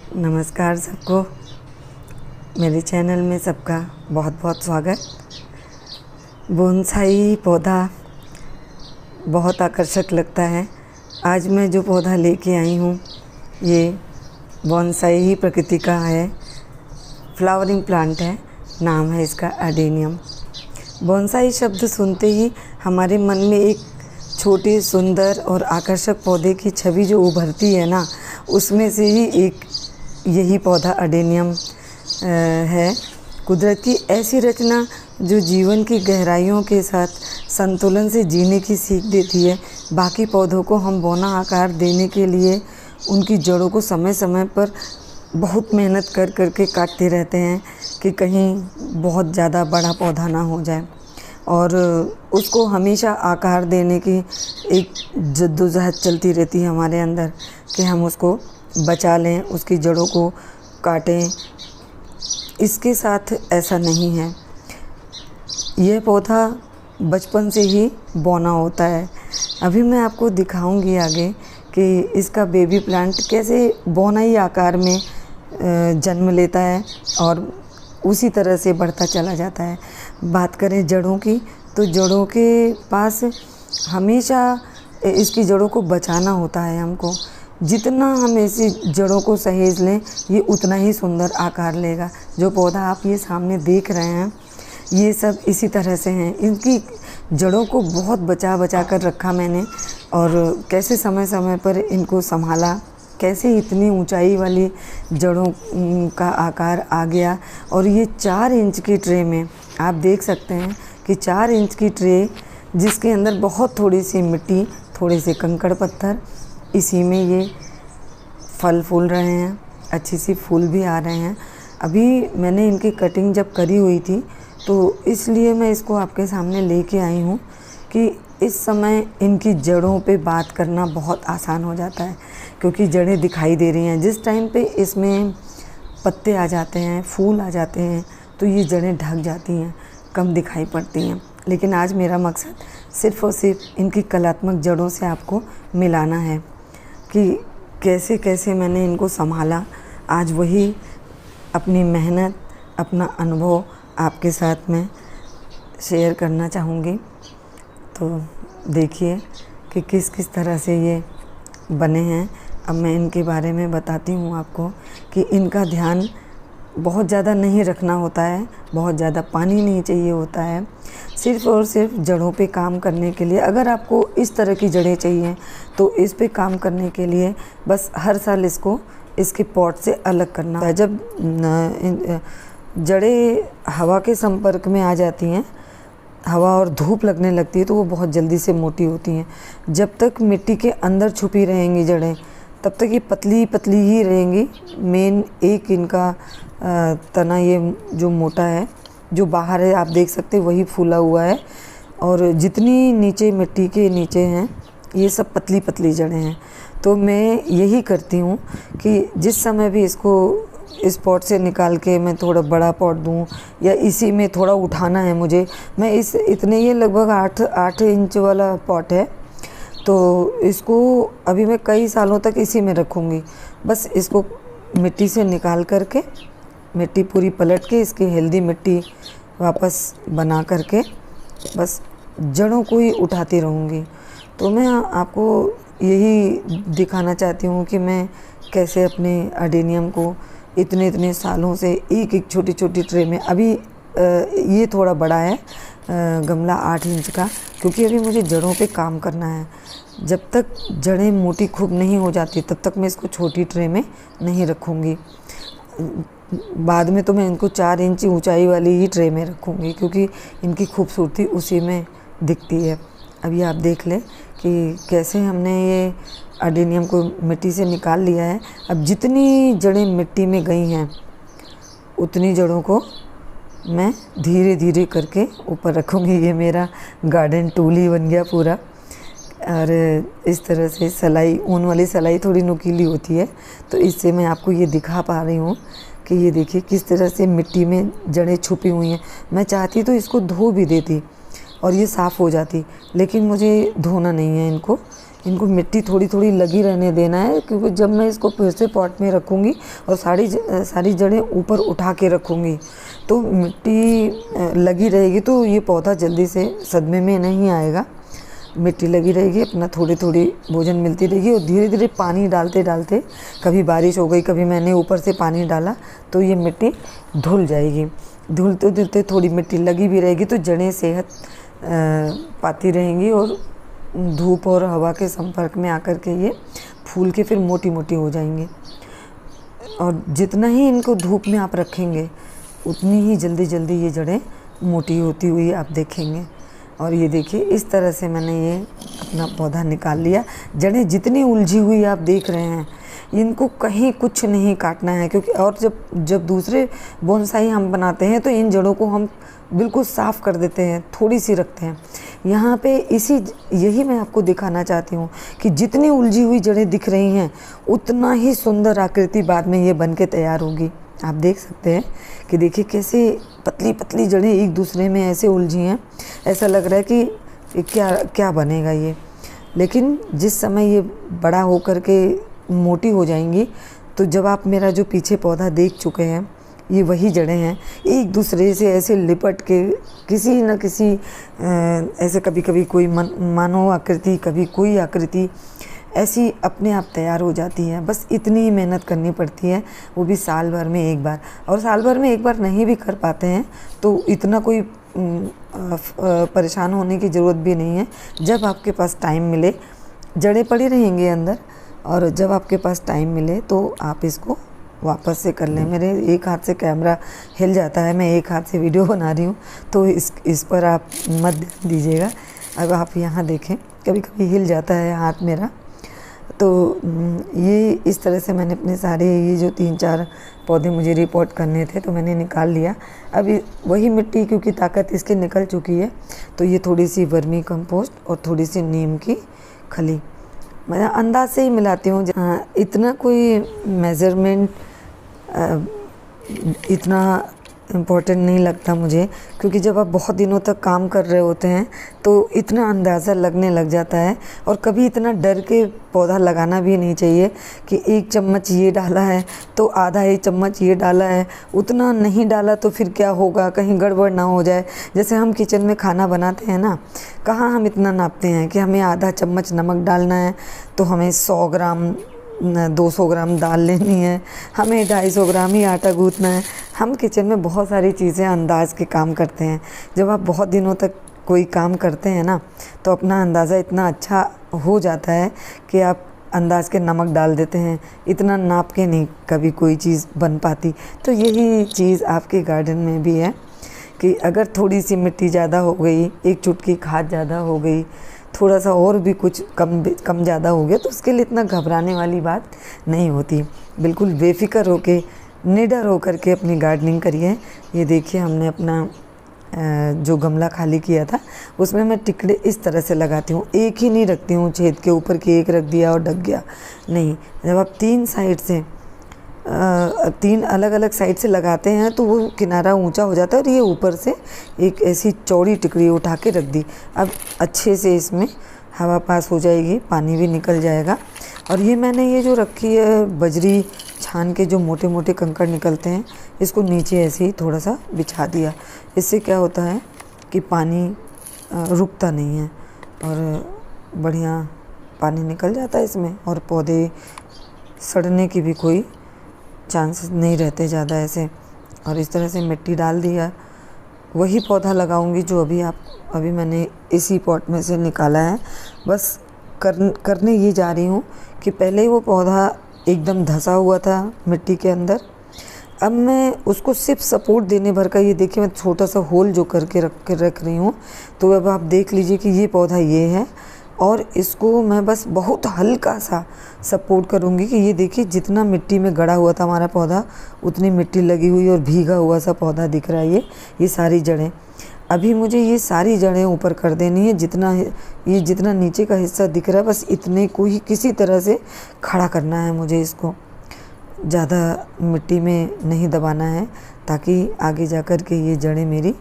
नमस्कार सबको, मेरे चैनल में सबका बहुत बहुत स्वागत। बोनसाई पौधा बहुत आकर्षक लगता है। आज मैं जो पौधा लेके आई हूँ ये बोनसाई ही प्रकृति का है, फ्लावरिंग प्लांट है। नाम है इसका एडेनियम। बोनसाई शब्द सुनते ही हमारे मन में एक छोटे सुंदर और आकर्षक पौधे की छवि जो उभरती है ना, उसमें से ही एक यही पौधा एडेनियम है। कुदरत की ऐसी रचना जो जीवन की गहराइयों के साथ संतुलन से जीने की सीख देती है। बाकी पौधों को हम बौना आकार देने के लिए उनकी जड़ों को समय समय पर बहुत मेहनत कर करके काटते रहते हैं कि कहीं बहुत ज़्यादा बड़ा पौधा ना हो जाए, और उसको हमेशा आकार देने की एक जद्दोजहद चलती रहती है हमारे अंदर कि हम उसको बचा लें, उसकी जड़ों को काटें। इसके साथ ऐसा नहीं है। यह पौधा बचपन से ही बौना होता है। अभी मैं आपको दिखाऊंगी आगे कि इसका बेबी प्लांट कैसे बौनाई आकार में जन्म लेता है और उसी तरह से बढ़ता चला जाता है। बात करें जड़ों की, तो जड़ों के पास हमेशा इसकी जड़ों को बचाना होता है हमको। जितना हम ऐसी जड़ों को सहेज लें, ये उतना ही सुंदर आकार लेगा। जो पौधा आप ये सामने देख रहे हैं, ये सब इसी तरह से हैं। इनकी जड़ों को बहुत बचा बचा कर रखा मैंने, और कैसे समय समय पर इनको संभाला, कैसे इतनी ऊंचाई वाली जड़ों का आकार आ गया। और ये 4 इंच की ट्रे में आप देख सकते हैं कि 4 इंच की ट्रे, जिसके अंदर बहुत थोड़ी सी मिट्टी, थोड़े से कंकड़ पत्थर, इसी में ये फल फूल रहे हैं। अच्छी सी फूल भी आ रहे हैं। अभी मैंने इनकी कटिंग जब करी हुई थी, तो इसलिए मैं इसको आपके सामने लेके आई हूँ कि इस समय इनकी जड़ों पे बात करना बहुत आसान हो जाता है, क्योंकि जड़ें दिखाई दे रही हैं। जिस टाइम पे इसमें पत्ते आ जाते हैं, फूल आ जाते हैं, तो ये जड़ें ढक जाती हैं, कम दिखाई पड़ती हैं। लेकिन आज मेरा मकसद सिर्फ़ और सिर्फ इनकी कलात्मक जड़ों से आपको मिलाना है कि कैसे कैसे मैंने इनको संभाला। आज वही अपनी मेहनत, अपना अनुभव आपके साथ में शेयर करना चाहूँगी। तो देखिए कि किस किस तरह से ये बने हैं। अब मैं इनके बारे में बताती हूँ आपको कि इनका ध्यान बहुत ज़्यादा नहीं रखना होता है, बहुत ज़्यादा पानी नहीं चाहिए होता है। सिर्फ़ और सिर्फ जड़ों पे काम करने के लिए, अगर आपको इस तरह की जड़ें चाहिए तो इस पे काम करने के लिए बस हर साल इसको इसके पॉट से अलग करना है। जब जड़ें हवा के संपर्क में आ जाती हैं, हवा और धूप लगने लगती है, तो वो बहुत जल्दी से मोटी होती हैं। जब तक मिट्टी के अंदर छुपी रहेंगी जड़ें, तब तक ये पतली पतली ही रहेंगी। मेन एक इनका तना ये जो मोटा है, जो बाहर है आप देख सकते हैं, वही फूला हुआ है। और जितनी नीचे मिट्टी के नीचे हैं, ये सब पतली पतली जड़ें हैं। तो मैं यही करती हूँ कि जिस समय भी इसको इस पॉट से निकाल के मैं थोड़ा बड़ा पॉट दूँ, या इसी में थोड़ा उठाना है मुझे, मैं इस इतने, ये लगभग 8 इंच वाला पॉट है, तो इसको अभी मैं कई सालों तक इसी में रखूँगी। बस इसको मिट्टी से निकाल करके, मिट्टी पूरी पलट के, इसकी हेल्दी मिट्टी वापस बना करके बस जड़ों को ही उठाती रहूँगी। तो मैं आपको यही दिखाना चाहती हूँ कि मैं कैसे अपने एडेनियम को इतने इतने सालों से एक एक छोटी छोटी ट्रे में, अभी ये थोड़ा बड़ा है गमला 8 इंच का, क्योंकि अभी मुझे जड़ों पे काम करना है। जब तक जड़ें मोटी खूब नहीं हो जाती, तब तक मैं इसको छोटी ट्रे में नहीं रखूँगी। बाद में तो मैं इनको 4 इंच ऊंचाई वाली ही ट्रे में रखूँगी, क्योंकि इनकी खूबसूरती उसी में दिखती है। अभी आप देख लें कि कैसे हमने ये एडेनियम को मिट्टी से निकाल लिया है। अब जितनी जड़ें मिट्टी में गई हैं, उतनी जड़ों को मैं धीरे धीरे करके ऊपर रखूँगी। ये मेरा गार्डन टूल ही बन गया पूरा। और इस तरह से सलाई, ऊन वाली सलाई थोड़ी नुकीली होती है, तो इससे मैं आपको ये दिखा पा रही हूँ कि ये देखिए किस तरह से मिट्टी में जड़ें छुपी हुई हैं। मैं चाहती तो इसको धो भी देती और ये साफ़ हो जाती, लेकिन मुझे धोना नहीं है इनको, इनको मिट्टी थोड़ी थोड़ी लगी रहने देना है, क्योंकि जब मैं इसको फिर से पॉट में रखूँगी और सारी जड़ें ऊपर उठा के रखूँगी तो मिट्टी लगी रहेगी, तो ये पौधा जल्दी से सदमे में नहीं आएगा। मिट्टी लगी रहेगी, अपना थोड़ी थोड़ी भोजन मिलती रहेगी और धीरे धीरे पानी डालते डालते, कभी बारिश हो गई, कभी मैंने ऊपर से पानी डाला, तो ये मिट्टी धुल जाएगी। धुलते धुलते थोड़ी मिट्टी लगी भी रहेगी तो जड़ें सेहत पाती रहेंगी और धूप और हवा के संपर्क में आकर के ये फूल के फिर मोटी मोटी हो जाएंगे। और जितना ही इनको धूप में आप रखेंगे उतनी ही जल्दी जल्दी ये जड़ें मोटी होती हुई आप देखेंगे। और ये देखिए, इस तरह से मैंने ये अपना पौधा निकाल लिया। जड़ें जितनी उलझी हुई आप देख रहे हैं, इनको कहीं कुछ नहीं काटना है, क्योंकि और जब दूसरे बोनसाई हम बनाते हैं तो इन जड़ों को हम बिल्कुल साफ़ कर देते हैं, थोड़ी सी रखते हैं। यहाँ पे यही मैं आपको दिखाना चाहती हूँ कि जितनी उलझी हुई जड़ें दिख रही हैं उतना ही सुंदर आकृति बाद में ये बन के तैयार होगी। आप देख सकते हैं कि देखिए कैसे पतली पतली जड़ें एक दूसरे में ऐसे उलझी हैं, ऐसा लग रहा है कि क्या बनेगा ये। लेकिन जिस समय ये बड़ा होकर के मोटी हो जाएंगी, तो जब आप मेरा जो पीछे पौधा देख चुके हैं, ये वही जड़ें हैं, एक दूसरे से ऐसे लिपट के किसी न किसी ऐसे कभी कभी कोई मानव आकृति, कभी कोई आकृति ऐसी अपने आप तैयार हो जाती है। बस इतनी ही मेहनत करनी पड़ती है, वो भी साल भर में एक बार। और साल भर में एक बार नहीं भी कर पाते हैं तो इतना कोई परेशान होने की ज़रूरत भी नहीं है। जब आपके पास टाइम मिले, जड़ें पड़ी रहेंगी अंदर, और जब आपके पास टाइम मिले तो आप इसको वापस से कर लें। मेरे एक हाथ से कैमरा हिल जाता है, मैं एक हाथ से वीडियो बना रही हूँ, तो इस पर आप मत ध्यान दीजिएगा। अब आप यहाँ देखें, कभी कभी हिल जाता है हाथ मेरा। तो ये इस तरह से मैंने अपने सारे ये जो 3-4 पौधे मुझे रिपोर्ट करने थे तो मैंने निकाल लिया। अभी वही मिट्टी, क्योंकि ताकत इसके निकल चुकी है, तो ये थोड़ी सी वर्मी कंपोस्ट और थोड़ी सी नीम की खली मैं अंदाज से ही मिलाती हूँ। इतना कोई मेज़रमेंट इतना इम्पोर्टेंट नहीं लगता मुझे, क्योंकि जब आप बहुत दिनों तक काम कर रहे होते हैं तो इतना अंदाज़ा लगने लग जाता है। और कभी इतना डर के पौधा लगाना भी नहीं चाहिए कि 1 चम्मच ये डाला है तो आधा 1 चम्मच ये डाला है, उतना नहीं डाला तो फिर क्या होगा, कहीं गड़बड़ ना हो जाए। जैसे हम किचन में खाना बनाते हैं ना, कहाँ हम इतना नापते हैं कि हमें आधा चम्मच नमक डालना है तो हमें 100 ग्राम 200 ग्राम दाल लेनी है, हमें 250 ग्राम ही आटा गूँथना है। हम किचन में बहुत सारी चीज़ें अंदाज़ के काम करते हैं। जब आप बहुत दिनों तक कोई काम करते हैं ना, तो अपना अंदाज़ा इतना अच्छा हो जाता है कि आप अंदाज़ के नमक डाल देते हैं, इतना नाप के नहीं कभी कोई चीज़ बन पाती। तो यही चीज़ आपके गार्डन में भी है कि अगर थोड़ी सी मिट्टी ज़्यादा हो गई, 1 चुटकी खाद ज़्यादा हो गई, थोड़ा सा और भी कुछ कम ज़्यादा हो गया, तो उसके लिए इतना घबराने वाली बात नहीं होती। बिल्कुल बेफिक्र होके, निडर होकर के अपनी गार्डनिंग करिए। ये देखिए, हमने अपना जो गमला खाली किया था उसमें मैं टिकड़े इस तरह से लगाती हूँ, एक ही नहीं रखती हूँ छेद के ऊपर कि एक रख दिया और ढक गया, नहीं। जब आप 3 साइड से 3 अलग अलग साइड से लगाते हैं तो वो किनारा ऊंचा हो जाता है, और ये ऊपर से एक ऐसी चौड़ी टिकड़ी उठा के रख दी। अब अच्छे से इसमें हवा पास हो जाएगी, पानी भी निकल जाएगा। और ये मैंने ये जो रखी है बजरी छान के जो मोटे मोटे कंकड़ निकलते हैं, इसको नीचे ऐसे ही थोड़ा सा बिछा दिया। इससे क्या होता है कि पानी रुकता नहीं है और बढ़िया पानी निकल जाता है इसमें, और पौधे सड़ने की भी कोई चांसेस नहीं रहते ज़्यादा ऐसे। और इस तरह से मिट्टी डाल दिया। वही पौधा लगाऊंगी जो अभी मैंने इसी पॉट में से निकाला है। बस करने ये जा रही हूँ कि पहले ही वो पौधा एकदम धंसा हुआ था मिट्टी के अंदर, अब मैं उसको सिर्फ सपोर्ट देने भर का, ये देखिए मैं छोटा सा होल जो करके रख रही हूँ। तो अब आप देख लीजिए कि ये पौधा ये है, और इसको मैं बस बहुत हल्का सा सपोर्ट करूँगी कि ये देखिए जितना मिट्टी में गड़ा हुआ था हमारा पौधा, उतनी मिट्टी लगी हुई और भीगा हुआ सा पौधा दिख रहा है। ये सारी जड़ें, अभी मुझे ये सारी जड़ें ऊपर कर देनी है। जितना नीचे का हिस्सा दिख रहा है, बस इतने को ही किसी तरह से खड़ा करना है मुझे। इसको ज़्यादा मिट्टी में नहीं दबाना है, ताकि आगे जा कर के ये जड़ें मेरी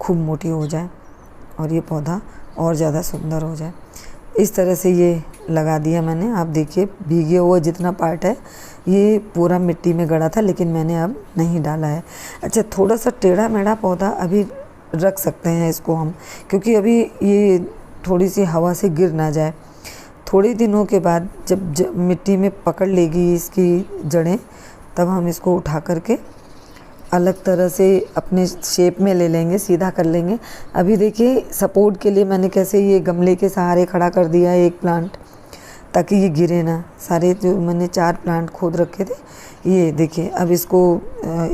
खूब मोटी हो जाए और ये पौधा और ज़्यादा सुंदर हो जाए। इस तरह से ये लगा दिया मैंने। आप देखिए भीगे हुआ जितना पार्ट है ये पूरा मिट्टी में गड़ा था, लेकिन मैंने अब नहीं डाला है। अच्छा, थोड़ा सा टेढ़ा मेढ़ा पौधा अभी रख सकते हैं इसको हम, क्योंकि अभी ये थोड़ी सी हवा से गिर ना जाए। थोड़े दिनों के बाद जब मिट्टी में पकड़ लेगी इसकी जड़ें, तब हम इसको उठा करके अलग तरह से अपने शेप में ले लेंगे, सीधा कर लेंगे। अभी देखिए सपोर्ट के लिए मैंने कैसे ये गमले के सहारे खड़ा कर दिया है एक प्लांट, ताकि ये गिरे ना। सारे जो मैंने 4 प्लांट खोद रखे थे, ये देखिए अब इसको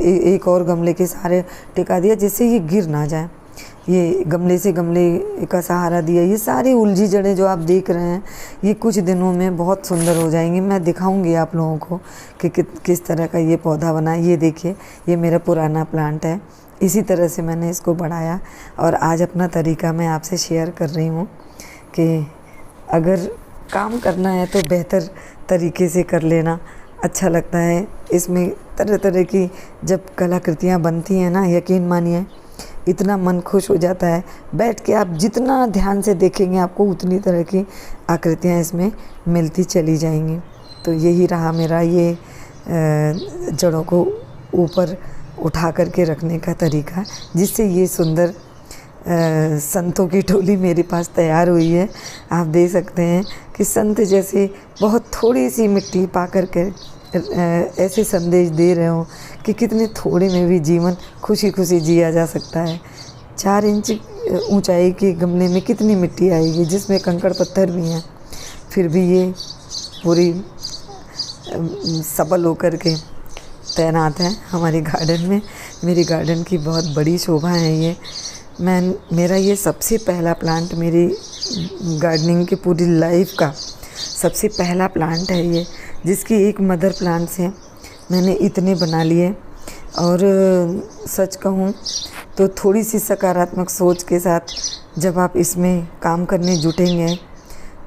एक और गमले के सहारे टिका दिया, जिससे ये गिर ना जाए। ये गमले से गमले का सहारा दिया। ये सारी उलझी जड़ें जो आप देख रहे हैं ये कुछ दिनों में बहुत सुंदर हो जाएंगी। मैं दिखाऊंगी आप लोगों को कि किस तरह का ये पौधा बना। ये देखिए, ये मेरा पुराना प्लांट है, इसी तरह से मैंने इसको बढ़ाया और आज अपना तरीका मैं आपसे शेयर कर रही हूँ कि अगर काम करना है तो बेहतर तरीके से कर लेना अच्छा लगता है। इसमें तरह तरह की जब कलाकृतियाँ बनती हैं ना, यकीन मानिए इतना मन खुश हो जाता है। बैठ के आप जितना ध्यान से देखेंगे आपको उतनी तरह की आकृतियाँ इसमें मिलती चली जाएंगी। तो यही रहा मेरा ये जड़ों को ऊपर उठा करके रखने का तरीका, जिससे ये सुंदर संतों की टोली मेरे पास तैयार हुई है। आप देख सकते हैं कि संत जैसे बहुत थोड़ी सी मिट्टी पा करके ऐसे संदेश दे रहे हो कि कितने थोड़े में भी जीवन खुशी खुशी जिया जा सकता है। 4 इंच ऊंचाई के गमले में कितनी मिट्टी आएगी, जिसमें कंकड़ पत्थर भी हैं, फिर भी ये पूरी सबल होकर के तैनात है हमारे गार्डन में। मेरी गार्डन की बहुत बड़ी शोभा है ये। मेरा ये सबसे पहला प्लांट, मेरी गार्डनिंग की पूरी लाइफ का सबसे पहला प्लांट है ये, जिसकी एक मदर प्लांट से मैंने इतने बना लिए। और सच कहूँ तो थोड़ी सी सकारात्मक सोच के साथ जब आप इसमें काम करने जुटेंगे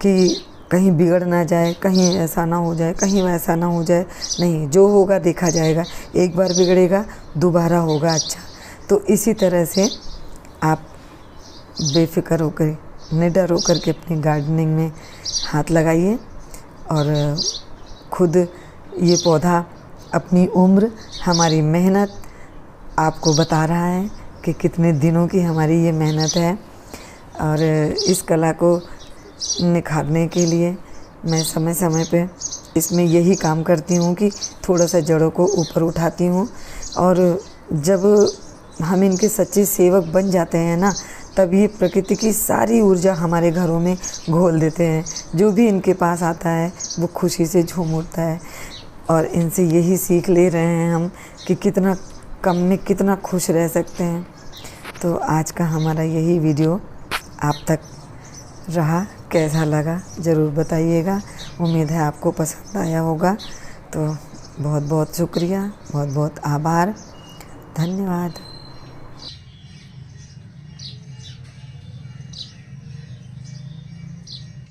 कि कहीं बिगड़ ना जाए, कहीं ऐसा ना हो जाए, कहीं वैसा ना हो जाए, नहीं, जो होगा देखा जाएगा। एक बार बिगड़ेगा दोबारा होगा अच्छा। तो इसी तरह से आप बेफिक्र होकर, निडर होकर के अपनी गार्डनिंग में हाथ लगाइए और खुद ये पौधा अपनी उम्र, हमारी मेहनत आपको बता रहा है कि कितने दिनों की हमारी ये मेहनत है। और इस कला को निखारने के लिए मैं समय समय पे इसमें यही काम करती हूँ कि थोड़ा सा जड़ों को ऊपर उठाती हूँ। और जब हम इनके सच्चे सेवक बन जाते हैं ना, तब ये प्रकृति की सारी ऊर्जा हमारे घरों में घोल देते हैं। जो भी इनके पास आता है वो खुशी से झूम उठता है। और इनसे यही सीख ले रहे हैं हम कि कितना कम में कितना खुश रह सकते हैं। तो आज का हमारा यही वीडियो आप तक रहा, कैसा लगा ज़रूर बताइएगा। उम्मीद है आपको पसंद आया होगा। तो बहुत बहुत शुक्रिया, बहुत बहुत आभार, धन्यवाद।